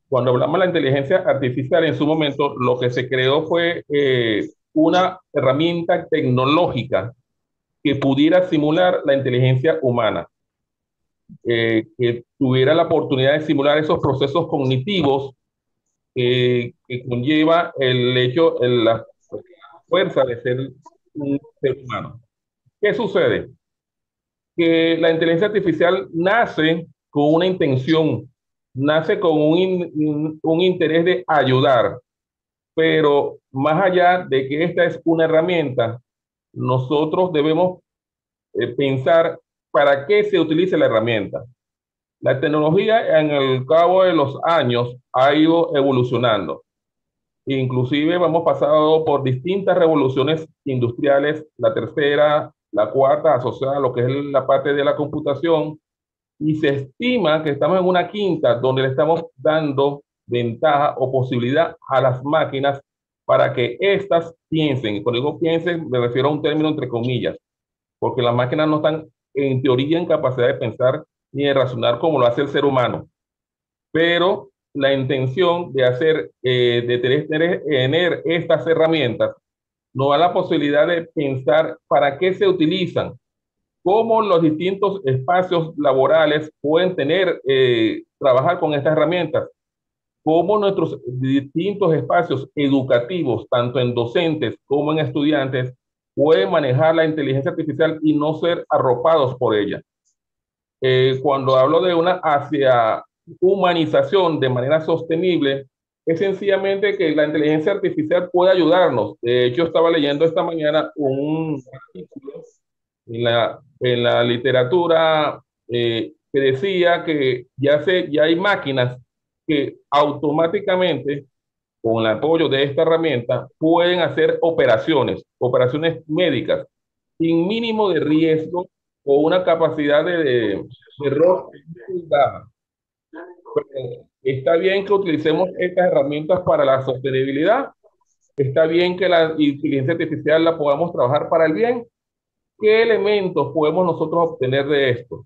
Cuando hablamos de la inteligencia artificial en su momento, lo que se creó fue una herramienta tecnológica que pudiera simular la inteligencia humana, que tuviera la oportunidad de simular esos procesos cognitivos que conlleva el hecho, la fuerza de ser un ser humano. ¿Qué sucede? Que la inteligencia artificial nace con una intención, nace con un interés de ayudar, pero más allá de que esta es una herramienta, nosotros debemos pensar para qué se utiliza la herramienta. La tecnología en el cabo de los años ha ido evolucionando. Inclusive hemos pasado por distintas revoluciones industriales, la tercera, la cuarta, asociada a lo que es la parte de la computación, y se estima que estamos en una quinta donde le estamos dando ventaja o posibilidad a las máquinas para que éstas piensen. Y cuando digo piensen, me refiero a un término entre comillas, porque las máquinas no están en teoría en capacidad de pensar ni de razonar como lo hace el ser humano. Pero la intención de hacer, tener estas herramientas nos da la posibilidad de pensar para qué se utilizan, cómo los distintos espacios laborales pueden trabajar con estas herramientas, cómo nuestros distintos espacios educativos, tanto en docentes como en estudiantes, pueden manejar la inteligencia artificial y no ser arropados por ella. Cuando hablo de una hacia humanización de manera sostenible, es sencillamente que la inteligencia artificial puede ayudarnos. De hecho, estaba leyendo esta mañana un artículo en la literatura que decía que ya hay máquinas que automáticamente, con el apoyo de esta herramienta, pueden hacer operaciones médicas, sin mínimo de riesgo o una capacidad de error muy baja. Está bien que utilicemos estas herramientas para la sostenibilidad, está bien que la inteligencia artificial la podamos trabajar para el bien. ¿Qué elementos podemos nosotros obtener de esto?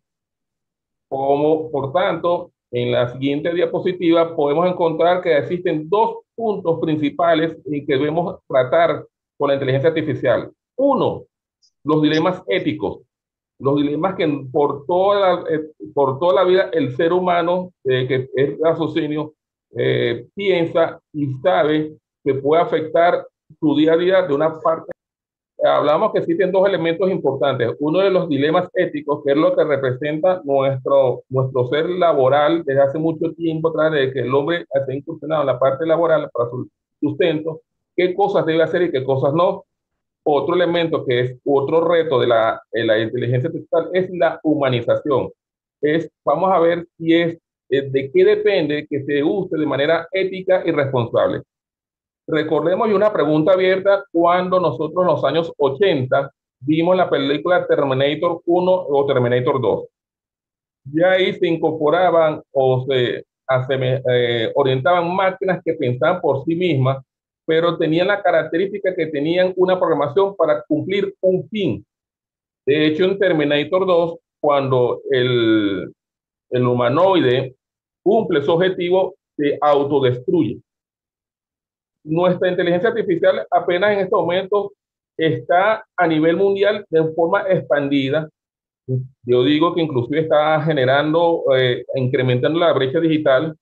Como, por tanto, en la siguiente diapositiva podemos encontrar que existen dos puntos principales en que debemos tratar con la inteligencia artificial. Uno, los dilemas éticos, los dilemas que por toda la vida el ser humano, que es raciocinio, piensa y sabe que puede afectar su día a día de una parte. Hablamos que existen dos elementos importantes. Uno de los dilemas éticos, que es lo que representa nuestro ser laboral desde hace mucho tiempo atrás, de que el hombre ha incursionado en la parte laboral para su sustento, qué cosas debe hacer y qué cosas no. Otro elemento que es otro reto de la inteligencia artificial es la humanización. Vamos a ver si de qué depende que se use de manera ética y responsable. Recordemos y una pregunta abierta cuando nosotros en los años 80 vimos la película Terminator 1 o Terminator 2. Ya ahí se incorporaban o orientaban máquinas que pensaban por sí mismas, pero tenían la característica que tenían una programación para cumplir un fin. De hecho, en Terminator 2, cuando el humanoide cumple su objetivo, se autodestruye. Nuestra inteligencia artificial apenas en estos momentos está a nivel mundial de forma expandida. Yo digo que inclusive está generando, incrementando la brecha digital,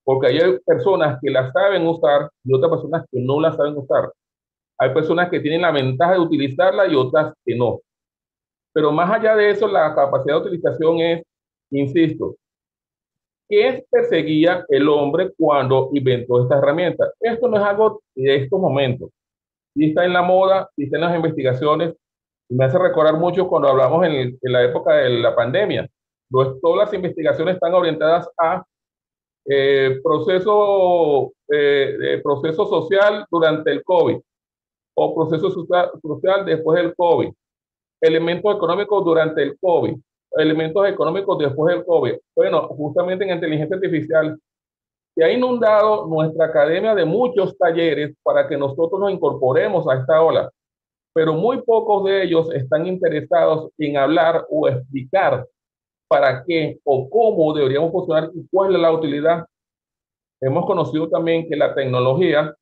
porque hay personas que la saben usar y otras personas que no la saben usar. Hay personas que tienen la ventaja de utilizarla y otras que no. Pero más allá de eso, la capacidad de utilización es, insisto, ¿qué perseguía el hombre cuando inventó esta herramienta? Esto no es algo de estos momentos. Sí está en la moda, sí está en las investigaciones. Y me hace recordar mucho cuando hablamos en la época de la pandemia. Todas las investigaciones están orientadas a proceso social durante el COVID o proceso social después del COVID, elementos económicos durante el COVID, elementos económicos después del COVID. Bueno, justamente en inteligencia artificial se ha inundado nuestra academia de muchos talleres para que nosotros nos incorporemos a esta ola, pero muy pocos de ellos están interesados en hablar o explicar para qué o cómo deberíamos funcionar y cuál es la utilidad. hemos conocido también que la tecnología,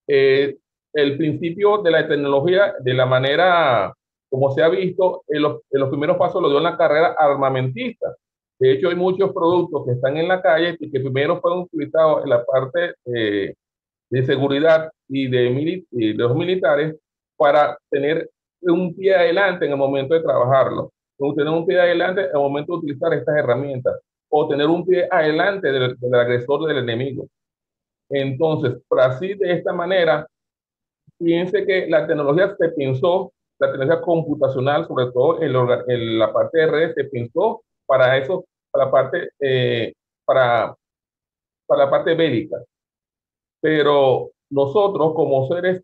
eh, el principio de la tecnología, de la manera como se ha visto, en los primeros pasos lo dio en la carrera armamentista. De hecho, hay muchos productos que están en la calle y que primero fueron utilizados en la parte de seguridad y de los militares para tener un pie adelante en el momento de trabajarlo, o tener un pie adelante en el momento de utilizar estas herramientas, o tener un pie adelante del agresor, del enemigo. Entonces, por así de esta manera, piense que la tecnología se pensó, la tecnología computacional, sobre todo en la parte de redes, se pensó para eso, para la parte, para la parte bélica. Pero nosotros como seres,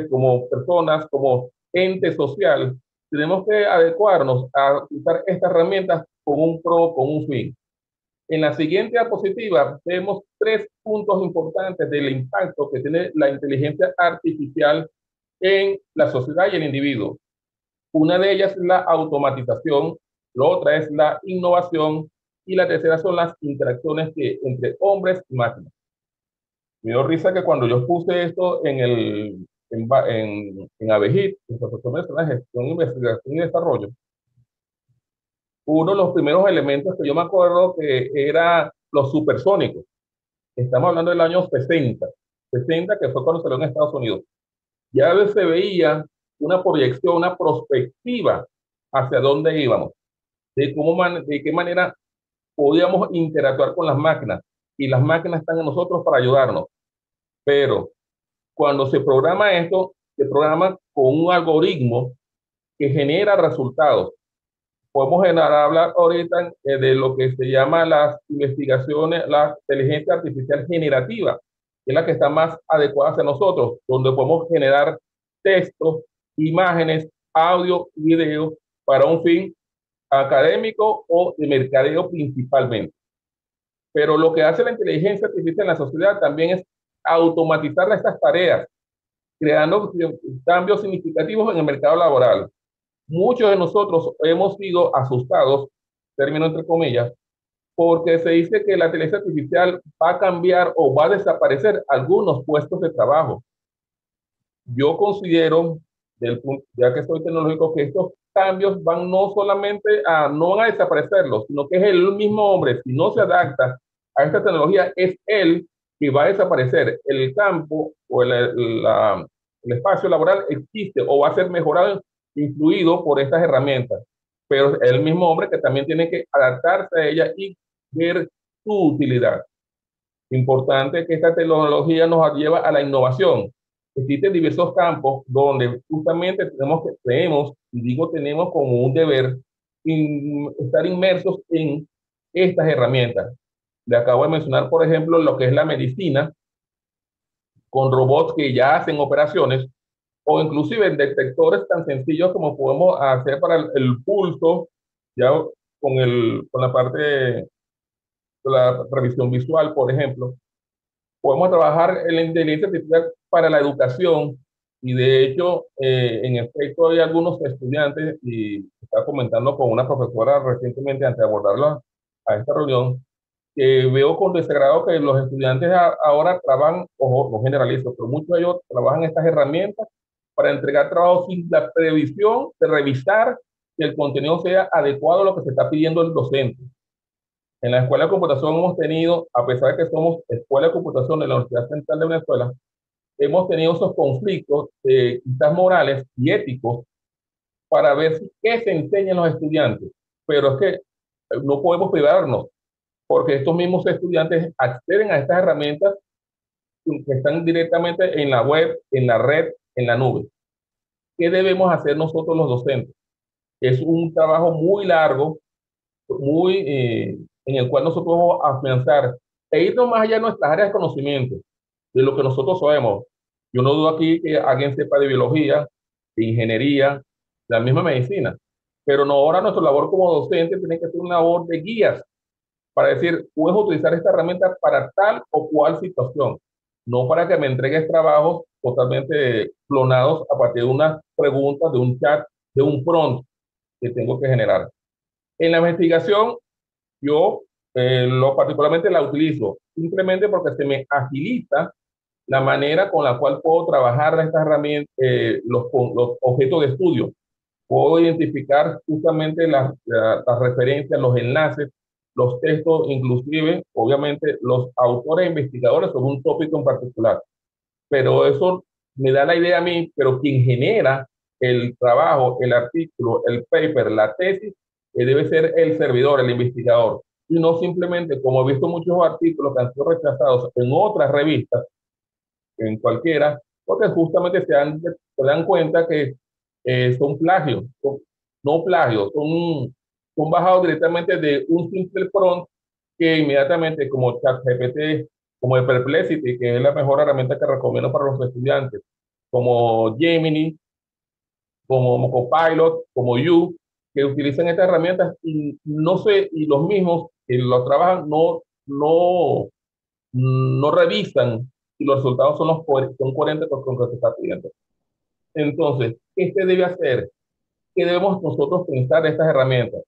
como personas, como ente social, tenemos que adecuarnos a usar estas herramientas con un pro, con un fin. En la siguiente diapositiva vemos tres puntos importantes del impacto que tiene la inteligencia artificial en la sociedad y el individuo. Una de ellas es la automatización, la otra es la innovación y la tercera son las interacciones entre hombres y máquinas. Me dio risa que cuando yo puse esto en ABHIT, en Profesor de Gestión, Investigación y Desarrollo, uno de los primeros elementos que yo me acuerdo que era los supersónicos. Estamos hablando del año 60, que fue cuando salió en Estados Unidos. Ya se veía una proyección, una perspectiva hacia dónde íbamos, de qué manera podíamos interactuar con las máquinas. Y las máquinas están en nosotros para ayudarnos. Pero cuando se programa esto, se programa con un algoritmo que genera resultados. Podemos hablar ahorita de lo que se llama las investigaciones, la inteligencia artificial generativa, que es la que está más adecuada hacia nosotros, donde podemos generar textos, imágenes, audio, video para un fin académico o de mercadeo principalmente. Pero lo que hace la inteligencia artificial en la sociedad también es automatizar estas tareas, creando cambios significativos en el mercado laboral. Muchos de nosotros hemos sido asustados, término entre comillas, porque se dice que la inteligencia artificial va a cambiar o va a desaparecer algunos puestos de trabajo. Yo considero, ya que soy tecnológico, que estos cambios van no solamente no van a desaparecerlos, sino que es el mismo hombre, si no se adapta a esta tecnología, es él que va a desaparecer. El campo o el espacio laboral existe o va a ser mejorado, influido por estas herramientas, pero es el mismo hombre que también tiene que adaptarse a ella y ver su utilidad. Importante que esta tecnología nos lleva a la innovación. Existen diversos campos donde justamente tenemos, y digo tenemos como un deber, estar inmersos en estas herramientas. Le acabo de mencionar, por ejemplo, lo que es la medicina, con robots que ya hacen operaciones, o inclusive detectores tan sencillos como podemos hacer para el pulso, ya con la parte de la revisión visual, por ejemplo. Podemos trabajar en la inteligencia artificial para la educación y de hecho, en efecto, hay algunos estudiantes, y estaba comentando con una profesora recientemente antes de abordarla a esta reunión, que veo con desagrado que los estudiantes ahora trabajan, ojo, no generalizo, pero muchos de ellos trabajan estas herramientas para entregar trabajo sin la previsión de revisar que el contenido sea adecuado a lo que se está pidiendo el docente. En la Escuela de Computación hemos tenido, a pesar de que somos Escuela de Computación de la Universidad Central de Venezuela, hemos tenido esos conflictos, quizás morales y éticos, para ver qué se enseña a los estudiantes. Pero es que no podemos privarnos, porque estos mismos estudiantes acceden a estas herramientas que están directamente en la web, en la red, en la nube. ¿Qué debemos hacer nosotros los docentes? Es un trabajo muy largo, muy en el cual nosotros vamos a afianzar e irnos más allá de nuestras áreas de conocimiento, de lo que nosotros sabemos. Yo no dudo aquí que alguien sepa de biología, de ingeniería, de la misma medicina, pero no, ahora nuestra labor como docente tiene que ser una labor de guías para decir, puedes utilizar esta herramienta para tal o cual situación, no para que me entregues trabajos totalmente clonados a partir de unas preguntas, de un chat, de un prompt que tengo que generar. En la investigación, yo Particularmente la utilizo simplemente porque se me agiliza la manera con la cual puedo trabajar estas herramientas, los objetos de estudio. Puedo identificar justamente las referencias, los enlaces, los textos, inclusive, obviamente, los autores e investigadores sobre un tópico en particular. Pero eso me da la idea a mí, pero quien genera el trabajo, el artículo, el paper, la tesis, debe ser el servidor, el investigador. Y no simplemente, como he visto muchos artículos que han sido rechazados en otras revistas, en cualquiera, porque justamente se dan cuenta que son plagios, no plagios, son bajados directamente de un simple prompt que inmediatamente, como ChatGPT, como el Perplexity, que es la mejor herramienta que recomiendo para los estudiantes, como Gemini, como Copilot, como You, que utilizan estas herramientas y no sé, y los mismos que lo trabajan no revisan si los resultados son coherentes con lo que se está pidiendo. Entonces, ¿qué se debe hacer? ¿Qué debemos nosotros pensar de estas herramientas?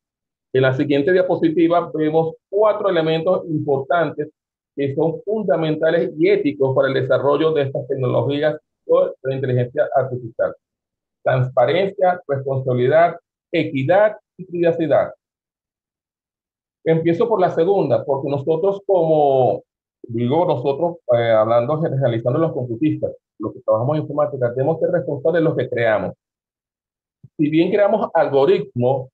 En la siguiente diapositiva vemos 4 elementos importantes que son fundamentales y éticos para el desarrollo de estas tecnologías o de inteligencia artificial. Transparencia, responsabilidad, equidad y privacidad. Empiezo por la segunda, porque nosotros nosotros hablando, generalizando los computistas, los que trabajamos en informática, debemos ser responsables de lo que creamos. Si bien creamos algoritmos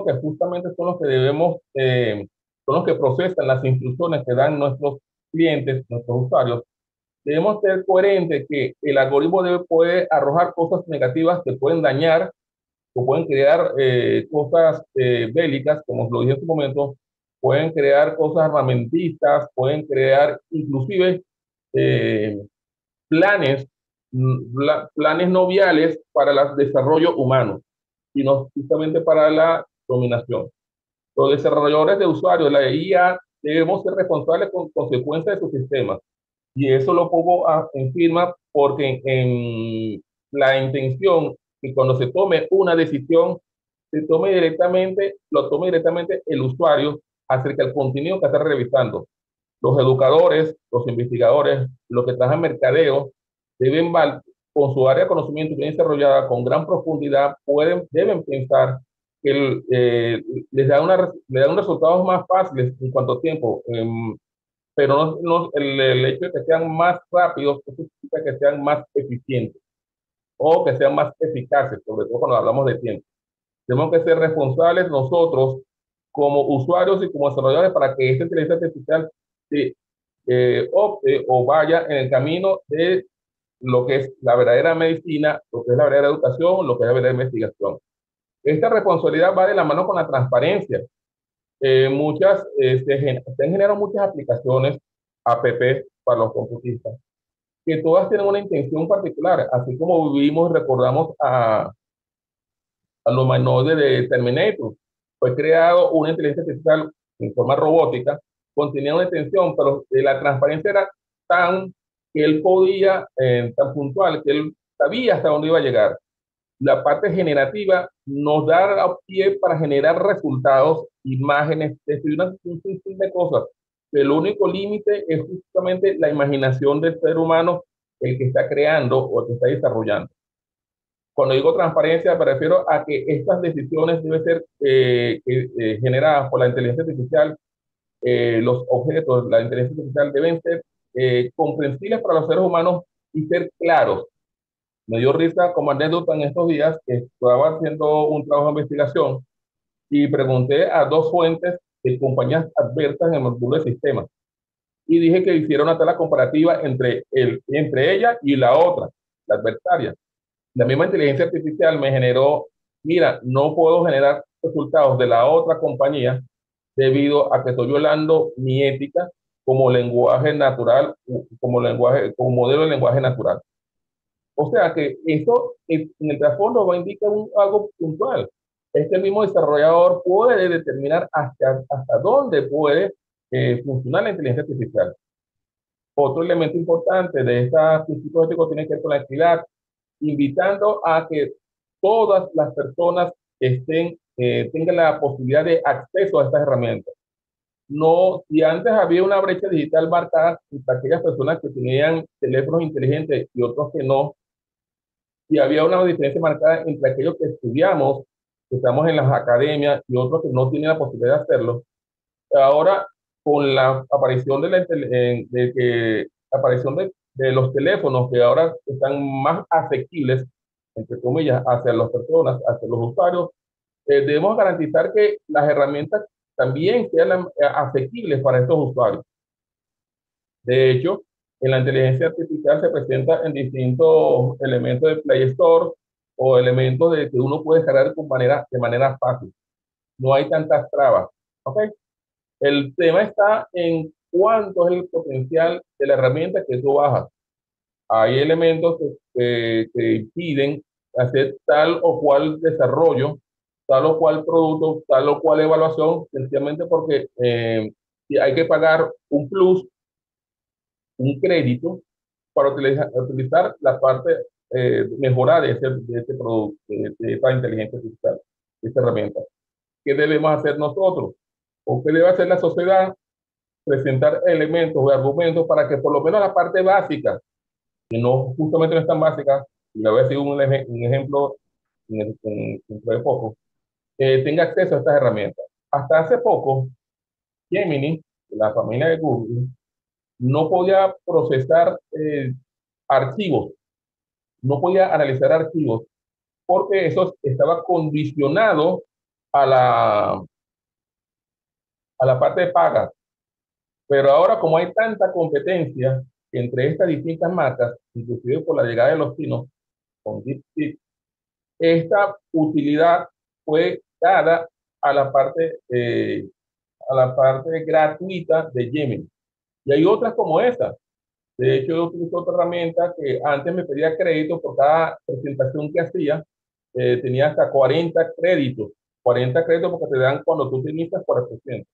que justamente son los que son los que procesan las instrucciones que dan nuestros clientes, nuestros usuarios, debemos ser coherentes que el algoritmo puede arrojar cosas negativas que pueden dañar o pueden crear cosas bélicas, como lo dije en su momento, pueden crear cosas armamentistas, pueden crear inclusive eh, planes, planes no viales para el desarrollo humano, sino justamente para la dominación. Los desarrolladores de usuarios, la IA, debemos ser responsables con consecuencias de sus sistemas. Y eso lo pongo en firma porque en la intención que cuando se tome una decisión, lo tome directamente el usuario acerca del contenido que está revisando. Los educadores, los investigadores, los que trabajan en mercadeo, deben, con su área de conocimiento bien desarrollada, con gran profundidad, deben pensar que les da unos resultados más fáciles en cuanto a tiempo. Pero el hecho de que sean más rápidos no significa que sean más eficientes o que sean más eficaces, sobre todo cuando hablamos de tiempo. Tenemos que ser responsables nosotros como usuarios y como desarrolladores para que esta inteligencia artificial se opte o vaya en el camino de lo que es la verdadera medicina, lo que es la verdadera educación, lo que es la verdadera investigación. Esta responsabilidad va de la mano con la transparencia. Se han generado muchas aplicaciones app para los computistas, que todas tienen una intención particular, así como vivimos y recordamos a los humanoides de Terminator. Fue creado una inteligencia artificial en forma robótica, contenía una intención, pero la transparencia era tan que él podía, tan puntual, que él sabía hasta dónde iba a llegar. La parte generativa nos da pie para generar resultados, imágenes, un sinfín de cosas. El único límite es justamente la imaginación del ser humano, el que está creando o el que está desarrollando. Cuando digo transparencia, me refiero a que estas decisiones deben ser generadas por la inteligencia artificial. Los objetos, la inteligencia artificial deben ser comprensibles para los seres humanos y ser claros. Me dio risa como anécdota en estos días que estaba haciendo un trabajo de investigación y pregunté a 2 fuentes de compañías adversas en el mundo del sistema y dije que hiciera una tabla comparativa entre ella y la otra, la adversaria. La misma inteligencia artificial me generó, mira, no puedo generar resultados de la otra compañía debido a que estoy violando mi ética como lenguaje natural, como modelo de lenguaje natural. O sea que eso en el trasfondo va a indicar algo puntual. Este mismo desarrollador puede determinar hasta dónde puede funcionar la inteligencia artificial. Otro elemento importante de estos principios éticos tiene que ver con la equidad, invitando a que todas las personas tengan la posibilidad de acceso a estas herramientas. No, si antes había una brecha digital marcada entre aquellas personas que tenían teléfonos inteligentes y otros que no, y había una diferencia marcada entre aquellos que estudiamos, que estamos en las academias y otros que no tienen la posibilidad de hacerlo. Ahora, con la aparición de los teléfonos que ahora están más asequibles, entre comillas, hacia las personas, hacia los usuarios, debemos garantizar que las herramientas también sean asequibles para estos usuarios. De hecho, en la inteligencia artificial se presenta en distintos elementos de Play Store o elementos de que uno puede descargar de manera fácil. No hay tantas trabas. ¿Ok? El tema está en cuánto es el potencial de la herramienta que tú bajas. Hay elementos que impiden hacer tal o cual desarrollo, tal o cual producto, tal o cual evaluación, sencillamente porque hay que pagar un plus, un crédito, para utilizar la parte mejorada de este producto, de esta inteligencia artificial, de esta herramienta. ¿Qué debemos hacer nosotros? ¿O qué debe hacer la sociedad? Presentar elementos o argumentos para que por lo menos la parte básica, que no justamente no es tan básica, y le voy a decir un ejemplo dentro de poco, tenga acceso a estas herramientas. Hasta hace poco, Gemini, la familia de Google, no podía procesar archivos, no podía analizar archivos, porque eso estaba condicionado a la parte de paga. Pero ahora, como hay tanta competencia entre estas distintas marcas, inclusive por la llegada de los chinos con DeepSeek, esta utilidad fue dada a a la parte gratuita de Gemini. Y hay otras como esta. De hecho, yo utilizo otra herramienta que antes me pedía crédito por cada presentación que hacía. Tenía hasta 40 créditos. 40 créditos porque te dan cuando tú te inicias por el.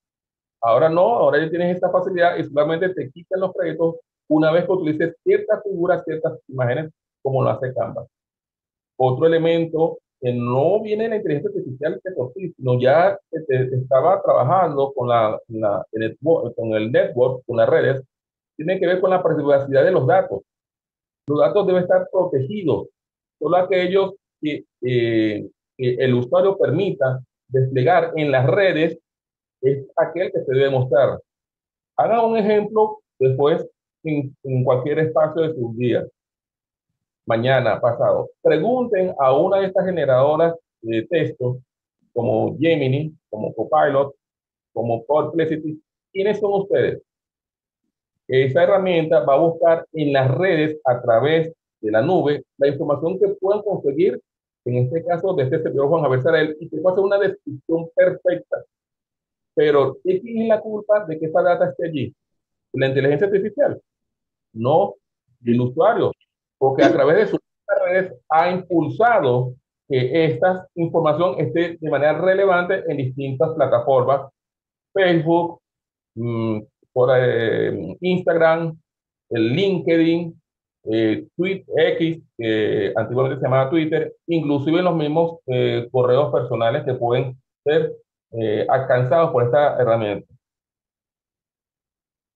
Ahora no, ahora ya tienes esta facilidad y solamente te quitan los créditos una vez que utilices ciertas figuras, ciertas imágenes, como lo hace Canva. Otro elemento que no viene de la inteligencia artificial que por sí, sino ya estaba trabajando con el network, con las redes, tiene que ver con la privacidad de los datos. Los datos deben estar protegidos. Solo aquellos que el usuario permita desplegar en las redes es aquel que se debe mostrar. Haga un ejemplo después en cualquier espacio de sus días, mañana, pasado. Pregunten a una de estas generadoras de texto, como Gemini, como Copilot, como Perplexity, ¿quiénes son ustedes? Esa herramienta va a buscar en las redes a través de la nube la información que puedan conseguir, en este caso de este servidor Juan Javier Sarel, y que va a hacer una descripción perfecta. Pero ¿quién es la culpa de que esa data esté allí? ¿La inteligencia artificial? No, del usuario, porque a través de sus redes ha impulsado que esta información esté de manera relevante en distintas plataformas, Facebook, mmm, Instagram, el LinkedIn, X, que antiguamente se llamaba Twitter, inclusive en los mismos correos personales que pueden ser alcanzados por esta herramienta.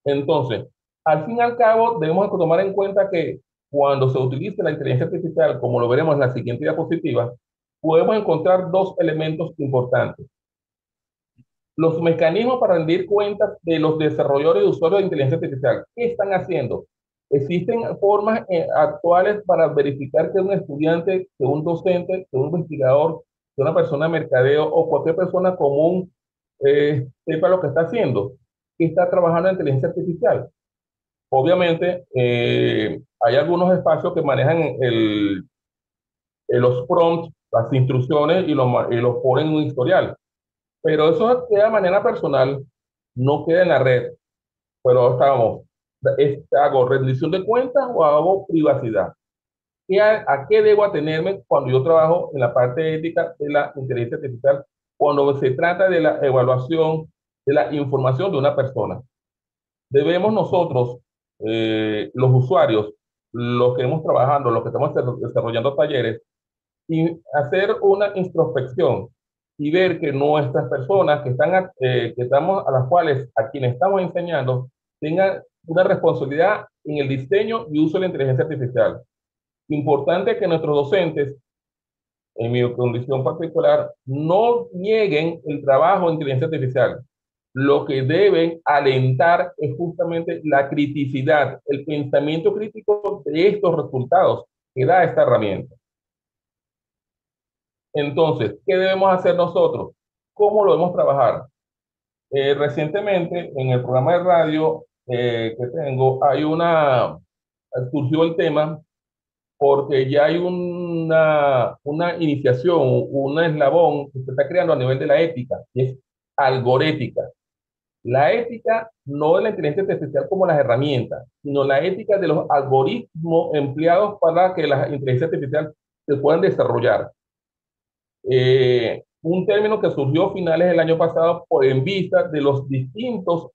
Entonces, al fin y al cabo, debemos tomar en cuenta que cuando se utilice la inteligencia artificial, como lo veremos en la siguiente diapositiva, podemos encontrar dos elementos importantes. Los mecanismos para rendir cuentas de los desarrolladores y usuarios de inteligencia artificial. ¿Qué están haciendo? Existen formas actuales para verificar que un estudiante, que un docente, que un investigador, que una persona de mercadeo o cualquier persona común sepa lo que está haciendo, que está trabajando en inteligencia artificial. Obviamente, hay algunos espacios que manejan los prompts, las instrucciones y los ponen en un historial. Pero eso queda de manera personal, no queda en la red. Pero estábamos, ¿hago rendición de cuentas o hago privacidad? ¿A qué debo atenerme cuando yo trabajo en la parte ética de la inteligencia artificial? Cuando se trata de la evaluación de la información de una persona. Debemos nosotros, los usuarios, los que hemos trabajando, los que estamos desarrollando talleres, y hacer una introspección. y ver que nuestras personas que están, que estamos, a las cuales, a quienes estamos enseñando, tengan una responsabilidad en el diseño y uso de la inteligencia artificial. Importante que nuestros docentes, en mi condición particular, no nieguen el trabajo en inteligencia artificial. Lo que deben alentar es justamente la criticidad, el pensamiento crítico de estos resultados que da esta herramienta. Entonces, ¿qué debemos hacer nosotros? ¿Cómo lo debemos trabajar? Recientemente, en el programa de radio que tengo, surgió el tema porque ya hay una iniciación, un eslabón que se está creando a nivel de la ética, y es algorética. La ética no de la inteligencia artificial como las herramientas, sino la ética de los algoritmos empleados para que la inteligencia artificial se puedan desarrollar. Un término que surgió a finales del año pasado en vista de los distintos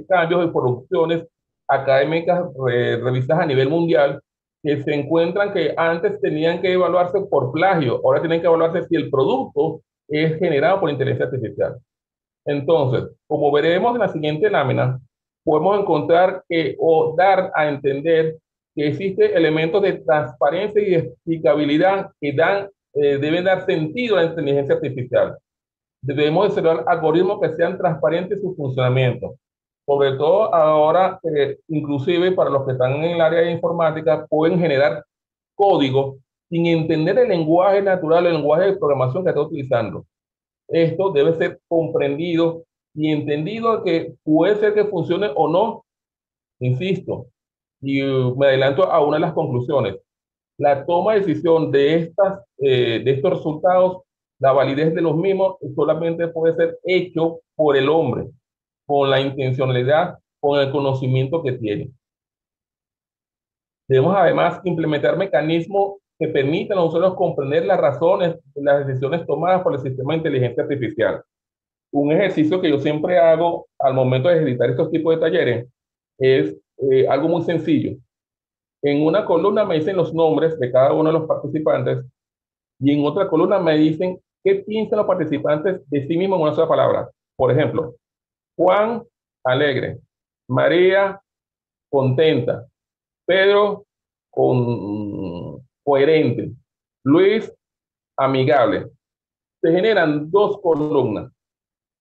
cambios y producciones académicas revisadas a nivel mundial que se encuentran que antes tenían que evaluarse por plagio, ahora tienen que evaluarse si el producto es generado por inteligencia artificial. Entonces, como veremos en la siguiente lámina, podemos encontrar o dar a entender que existen elementos de transparencia y explicabilidad que deben dar sentido a la inteligencia artificial. Debemos desarrollar algoritmos que sean transparentes en su funcionamiento. Sobre todo ahora, inclusive para los que están en el área de informática, pueden generar código sin entender el lenguaje natural, el lenguaje de programación que está utilizando. Esto debe ser comprendido y entendido que puede ser que funcione o no, insisto, y me adelanto a una de las conclusiones. La toma de decisión de estos resultados, la validez de los mismos, solamente puede ser hecho por el hombre, con la intencionalidad, con el conocimiento que tiene. Debemos además implementar mecanismos que permitan a nosotros comprender las razones de las decisiones tomadas por el sistema de inteligencia artificial. Un ejercicio que yo siempre hago al momento de editar estos tipos de talleres es algo muy sencillo. En una columna me dicen los nombres de cada uno de los participantes y en otra columna me dicen qué piensan los participantes de sí mismos en una sola palabra. Por ejemplo, Juan, alegre. María, contenta. Pedro, coherente. Luis, amigable. Se generan dos columnas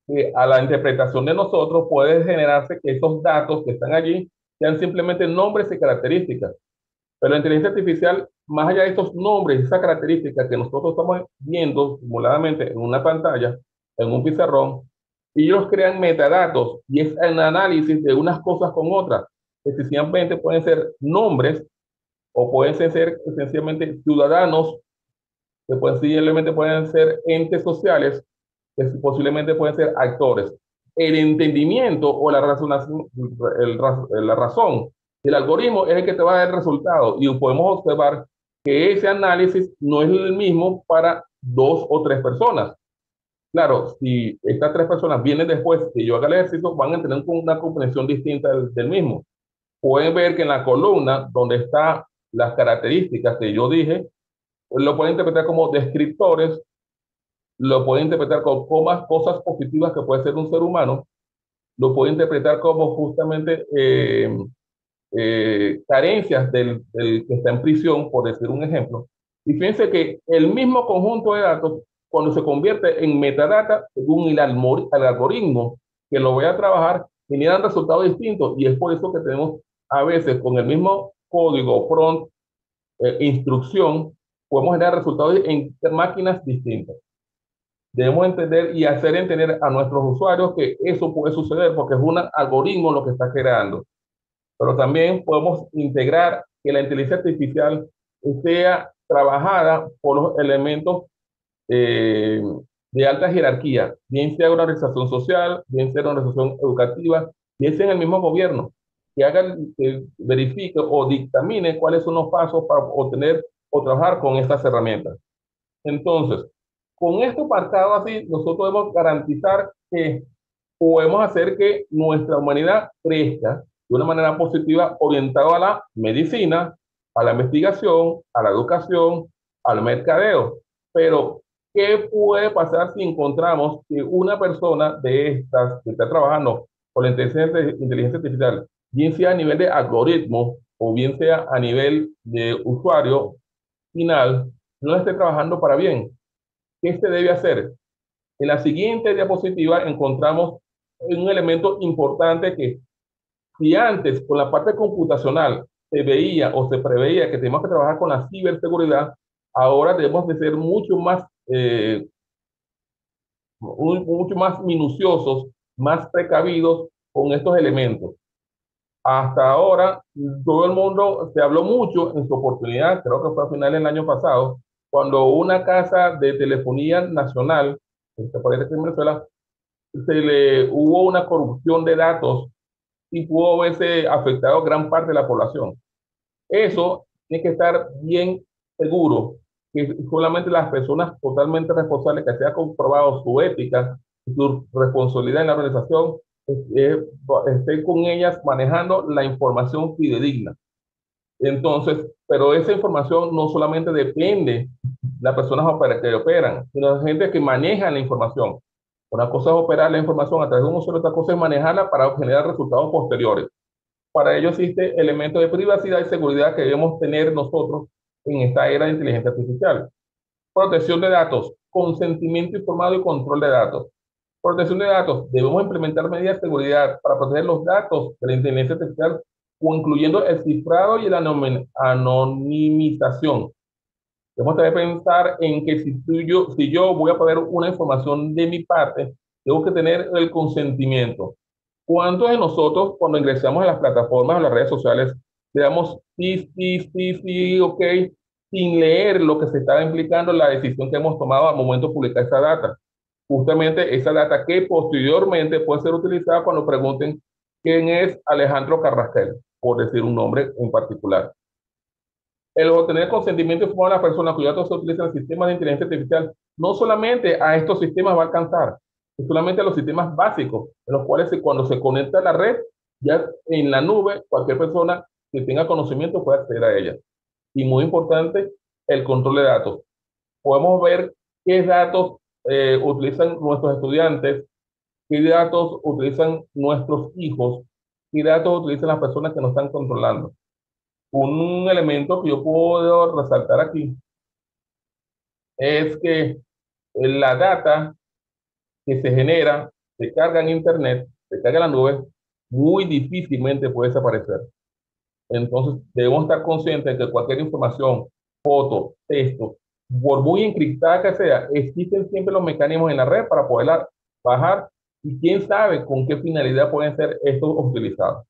que a la interpretación de nosotros puede generarse que esos datos que están allí sean simplemente nombres y características. Pero la inteligencia artificial, más allá de estos nombres y esas características que nosotros estamos viendo simuladamente en una pantalla, en un pizarrón, ellos crean metadatos y es el análisis de unas cosas con otras, que sencillamente pueden ser nombres o pueden ser esencialmente ciudadanos, que posiblemente pueden ser entes sociales, que posiblemente pueden ser actores. El entendimiento o la razonación, la razón del algoritmo es el que te va a dar el resultado y podemos observar que ese análisis no es el mismo para dos o tres personas. Claro, si estas tres personas vienen después que yo haga el ejercicio, van a tener una comprensión distinta del mismo. Pueden ver que en la columna donde están las características que yo dije, lo pueden interpretar como descriptores, lo puede interpretar como cosas positivas que puede ser un ser humano, lo puede interpretar como justamente carencias del que está en prisión, por decir un ejemplo. Y fíjense que el mismo conjunto de datos, cuando se convierte en metadata, según el algoritmo que lo voy a trabajar, generan resultados distintos. Y es por eso que tenemos a veces con el mismo código, prompt, instrucción, podemos generar resultados en máquinas distintas. Debemos entender y hacer entender a nuestros usuarios que eso puede suceder porque es un algoritmo lo que está creando. Pero también podemos integrar que la inteligencia artificial sea trabajada por los elementos eh, de alta jerarquía, bien sea una organización social, bien sea una organización educativa, bien sea en el mismo gobierno, que haga, que verifique o dictamine cuáles son los pasos para obtener o trabajar con estas herramientas. Entonces, con esto marcado así, nosotros debemos garantizar que podemos hacer que nuestra humanidad crezca de una manera positiva orientada a la medicina, a la investigación, a la educación, al mercadeo. Pero ¿Qué puede pasar si encontramos que una persona de estas que está trabajando con la inteligencia artificial, bien sea a nivel de algoritmo o bien sea a nivel de usuario final, no esté trabajando para bien? ¿Qué se debe hacer? En la siguiente diapositiva encontramos un elemento importante que si antes con la parte computacional se veía o se preveía que tenemos que trabajar con la ciberseguridad, ahora debemos de ser mucho más minuciosos, más precavidos con estos elementos. Hasta ahora, todo el mundo se habló mucho en su oportunidad, creo que fue a finales del año pasado, cuando una casa de telefonía nacional, que parece que en Venezuela, hubo una corrupción de datos y pudo haberse afectado gran parte de la población. Eso tiene que estar bien seguro que solamente las personas totalmente responsables, que se ha comprobado su ética y su responsabilidad en la organización, estén con ellas manejando la información fidedigna. Entonces, pero esa información no solamente depende de las personas que operan, sino de gente que maneja la información. Una cosa es operar la información a través de un usuario, otra cosa es manejarla para generar resultados posteriores. Para ello existe elementos de privacidad y seguridad que debemos tener nosotros en esta era de inteligencia artificial. Protección de datos, consentimiento informado y control de datos. Protección de datos, debemos implementar medidas de seguridad para proteger los datos de la inteligencia artificial, o incluyendo el cifrado y la anonimización. Debemos también pensar en que si yo voy a poner una información de mi parte, tengo que tener el consentimiento. ¿Cuántos de nosotros, cuando ingresamos a las plataformas, a las redes sociales, le damos sí, sí, sí, sí, ok, sin leer lo que se está implicando la decisión que hemos tomado al momento de publicar esa data? Justamente esa data que posteriormente puede ser utilizada cuando pregunten quién es Alejandro Carrasquel, por decir un nombre en particular. El obtener consentimiento informado de las personas cuyo datos se utilizan en sistemas de inteligencia artificial, no solamente a estos sistemas va a alcanzar, es solamente a los sistemas básicos, en los cuales cuando se conecta a la red, ya en la nube, cualquier persona que tenga conocimiento puede acceder a ella. Y muy importante, el control de datos. Podemos ver qué datos utilizan nuestros estudiantes, qué datos utilizan nuestros hijos, qué datos utilizan las personas que nos están controlando. Un elemento que yo puedo resaltar aquí es que la data que se genera, se carga en Internet, se carga en la nube, muy difícilmente puede desaparecer. Entonces, debemos estar conscientes de que cualquier información, foto, texto, por muy encriptada que sea, existen siempre los mecanismos en la red para poderla bajar y quién sabe con qué finalidad pueden ser estos utilizados.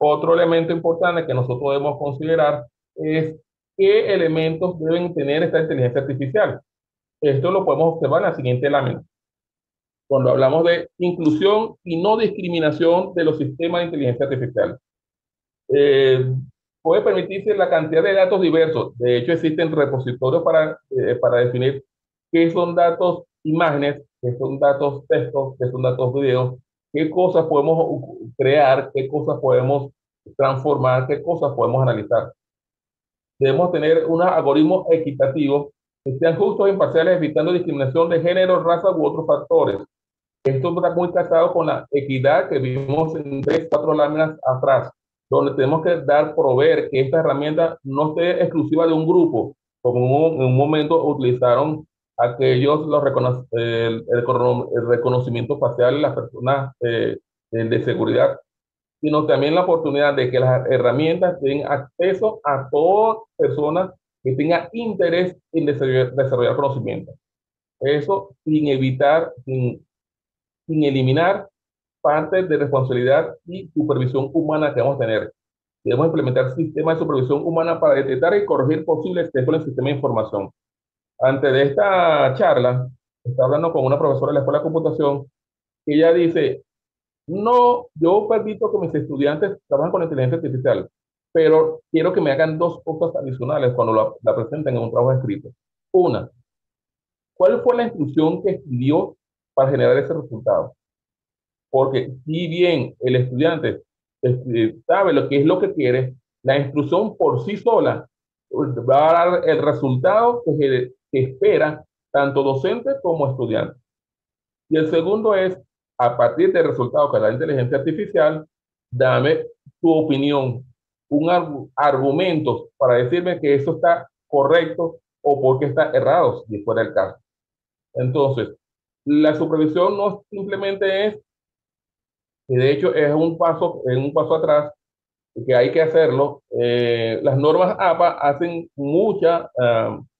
Otro elemento importante que nosotros debemos considerar es qué elementos deben tener esta inteligencia artificial. Esto lo podemos observar en la siguiente lámina. Cuando hablamos de inclusión y no discriminación de los sistemas de inteligencia artificial. Eh, Puede permitirse la cantidad de datos diversos. De hecho, existen repositorios para definir qué son datos imágenes, qué son datos textos, qué son datos videos, qué cosas podemos crear, qué cosas podemos transformar, qué cosas podemos analizar. Debemos tener unos algoritmos equitativos que sean justos e imparciales, evitando discriminación de género, raza u otros factores. Esto está muy casado con la equidad que vimos en 3, 4 láminas atrás, donde tenemos que proveer que esta herramienta no sea exclusiva de un grupo, como en un momento utilizaron aquellos, el reconocimiento facial de las personas de seguridad, sino también la oportunidad de que las herramientas den acceso a todas personas que tengan interés en desarrollar conocimiento. Eso sin evitar, sin eliminar partes de responsabilidad y supervisión humana que vamos a tener. Debemos implementar sistemas de supervisión humana para detectar y corregir posibles excesos en el sistema de información. Antes de esta charla, estaba hablando con una profesora de la Escuela de Computación y ella dice, no, yo permito que mis estudiantes trabajen con inteligencia artificial, pero quiero que me hagan dos cosas adicionales cuando la presenten en un trabajo escrito. Una, ¿cuál fue la instrucción que escribió para generar ese resultado? Porque si bien el estudiante sabe lo que es lo que quiere, la instrucción por sí sola va a dar el resultado que espera tanto docentes como estudiantes. Y el segundo es, a partir del resultado que da la inteligencia artificial, dame tu opinión, argumentos para decirme que eso está correcto o porque está errado, si fuera el caso. Entonces, la supervisión no simplemente es, y de hecho es un paso atrás, que hay que hacerlo. Las normas APA hacen mucha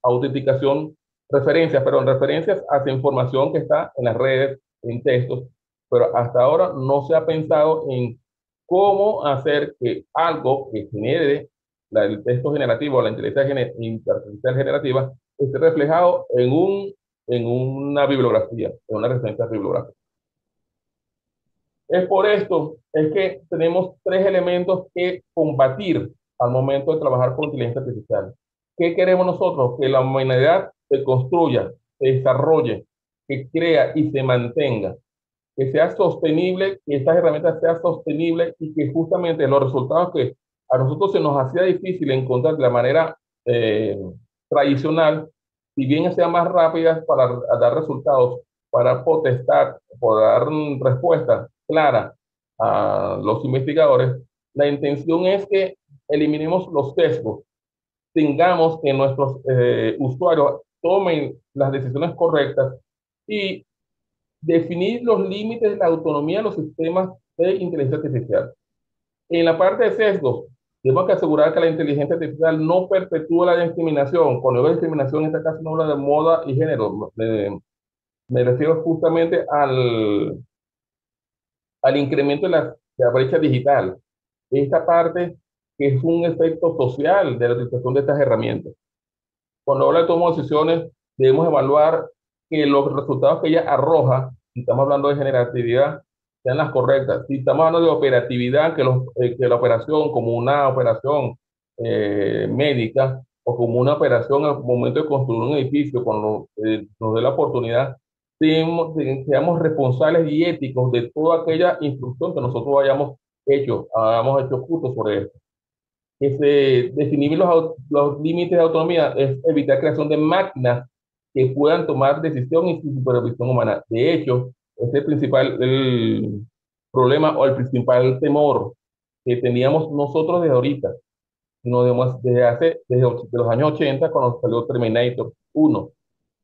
autenticación, referencias hacia información que está en las redes, en textos, pero hasta ahora no se ha pensado en cómo hacer que algo que genere el texto generativo, la inteligencia artificial generativa, esté reflejado en una bibliografía, en una referencia bibliográfica. Es por esto, es que tenemos tres elementos que combatir al momento de trabajar con inteligencia artificial. ¿Qué queremos nosotros? Que la humanidad se construya, se desarrolle, que crea y se mantenga, que sea sostenible, que estas herramientas sean sostenibles y que justamente los resultados que a nosotros se nos hacía difícil encontrar de la manera eh, tradicional, si bien sean más rápidas para dar resultados, para potestar, para dar respuestas claras a los investigadores, la intención es que eliminemos los sesgos, tengamos que nuestros usuarios tomen las decisiones correctas y definir los límites de la autonomía de los sistemas de inteligencia artificial. En la parte de sesgos, tenemos que asegurar que la inteligencia artificial no perpetúe la discriminación. Cuando digo discriminación, en este caso no habla de moda y género. Me refiero justamente al incremento de la brecha digital. Esta parte que es un efecto social de la utilización de estas herramientas. Cuando habla de toma de decisiones, debemos evaluar que los resultados que ella arroja, si estamos hablando de generatividad, sean las correctas. Si estamos hablando de operatividad, que la operación como una operación médica o como una operación al momento de construir un edificio, cuando nos dé la oportunidad, seamos responsables y éticos de toda aquella instrucción que nosotros hayamos hecho justo sobre esto. Que se definir los límites de autonomía es evitar creación de máquinas que puedan tomar decisión y sin supervisión humana. De hecho, es el problema o el principal temor que teníamos nosotros desde ahorita, sino desde los años 80, cuando salió Terminator 1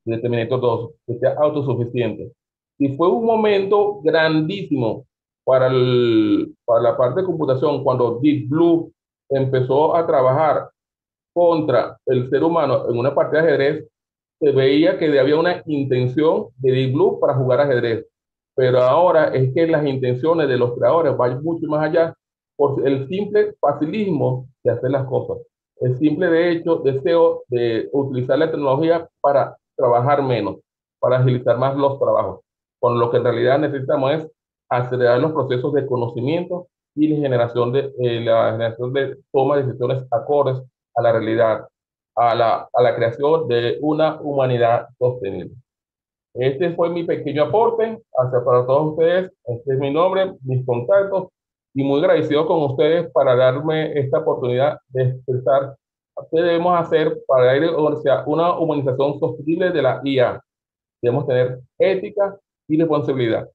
y Terminator 2, que sea autosuficiente. Y fue un momento grandísimo para la parte de computación, cuando Deep Blue empezó a trabajar contra el ser humano en una partida de ajedrez, se veía que había una intención de Deep Blue para jugar ajedrez. Pero ahora es que las intenciones de los creadores van mucho más allá por el simple facilismo de hacer las cosas. El simple de hecho, deseo de utilizar la tecnología para trabajar menos, para agilizar más los trabajos. Con lo que en realidad necesitamos es acelerar los procesos de conocimiento y la generación de toma de decisiones acordes a la realidad, a la creación de una humanidad sostenible. Este fue mi pequeño aporte hacia para todos ustedes. Este es mi nombre, mis contactos y muy agradecido con ustedes para darme esta oportunidad de expresar qué debemos hacer para ir hacia una humanización sostenible de la IA. Debemos tener ética y responsabilidad.